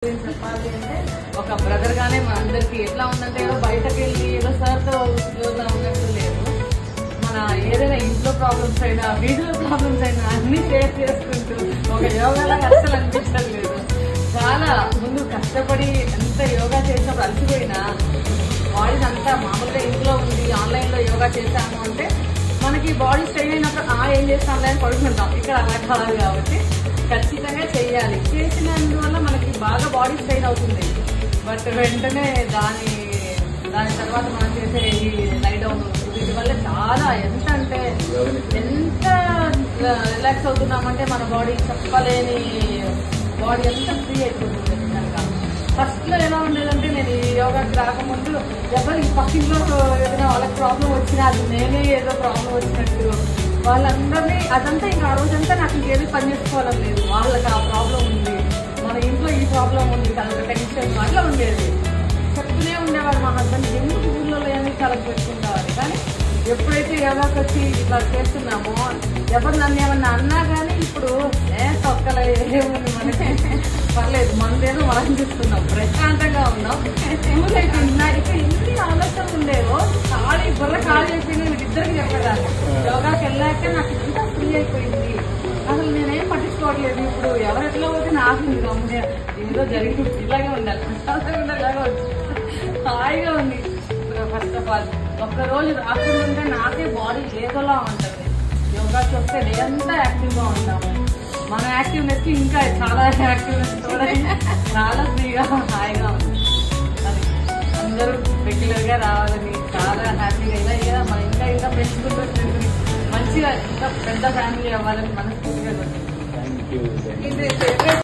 చెప్పాలి అంటే ఒక బ్రదర్ గానే మనందరికి ఎట్లా ఉందంటే ఏదో బయటకు వెళ్ళి ఏదో సార్తో ఉద్యోగంలో ఉన్నట్టు లేదు. మన ఏదైనా ఇంట్లో ప్రాబ్లమ్స్ అయినా వీడియో ప్రాబ్లమ్స్ అయినా అన్ని షేర్ చేసుకుంటూ ఒక యోగాలా అస్సలు అనిపించలేదు. చాలా ముందు కష్టపడి ఎంత యోగా చేసినప్పుడు అలసిపోయినా బాడీని అంతా మామూలుగా ఇంట్లో ఉంది ఆన్లైన్ లో యోగా చేశాము అంటే మనకి బాడీ స్ట్రెయిన్ అయినప్పుడు ఏం చేస్తాం ఆన్లైన్ పడుకుంటాం. ఇక్కడ అలా కాదు కాబట్టి ఖచ్చితంగా చేయాలి. చేసినందువల్ల మనకి బాగా బాడీ స్ట్రెయిన్ అవుతుంది. బట్ వెంటనే దాని తర్వాత మనం చేసే ఈ లై డౌన్ వీటి వల్ల చాలా ఎంత రిలాక్స్ అవుతున్నామంటే మన బాడీ చెప్పలేని బాడీ ఎంత ఫ్రీ అయిపోతుంది. నిజంగా ఫస్ట్ లో ఎలా ఉండేదంటే నేను ఈ యోగాకి రాకముందు ఎవరు పక్కింట్లో ఏదైనా వాళ్ళకి ప్రాబ్లం వచ్చినా అది నేనే ఏదో ప్రాబ్లం వచ్చినట్టు వాళ్ళందరినీ అదంతా ఇంకా ఆ రోజంతా నాకు ఇంకేది పని చేసుకోవాలని లేదు. వాళ్ళకి ఆ ప్రాబ్లం ఉంది, మన ఇంట్లో ఈ ప్రాబ్లం ఉంది, తనకు టెన్షన్ అట్లా ఉండేది. చెప్తూనే ఉండేవాడు మా హస్బెండ్ ఎందుకు ఊళ్ళో అని తలకు పెట్టుకుంటామని. కానీ ఎప్పుడైతే యోగాకి వచ్చి ఇట్లా చేస్తున్నామో ఎవరు నన్ను ఏమన్నా అన్నా కానీ ఇప్పుడు తొక్కలే ఏముంది మనకి పర్లేదు మనదేదో మనం చూస్తున్నాం ప్రశాంతంగా ఉన్నాం. యూజ్ అయిపోయింది. నాకు ఇక్కడ ఎన్ని ఆలోచన ఉండేవో బుర్ర ఖాళీ అయిపోయింది. నేను ఇద్దరికి చెప్పేదాన్ని యోగాకి వెళ్ళాక నాకు ఇంత ఫ్రీ అయిపోయింది. అసలు నేనేం పట్టించుకోవట్లేదు. ఇప్పుడు ఎవరు ఎట్లా పోతే నాకు గమ్మునే ఏదో జరిగి ఇలాగే ఉండాలి ప్రశాంతంగా హాయిగా ఉంది. ఫస్ట్ ఆఫ్ ఆల్ ఒక్కరోజు రాకుండా నాకే బాడీ ఏదోలా ఉంటుంది. యోగాకి వస్తే డే అంతా యాక్టివ్ గా ఉంటాము. మన యాక్టివ్నెస్ కి ఇంకా చాలా యాక్టివ్నెస్ కూడా చాలా ఫ్రీగా హాయిగా ఉంది. అది అందరూ రెగ్యులర్ గా రావాలని చాలా హ్యాపీగా ఇలా మన ఇంకా పెంచుకుంటూ మంచిగా ఇంకా పెద్ద ఫ్యామిలీ అవ్వాలని మనస్ఫూర్తిగా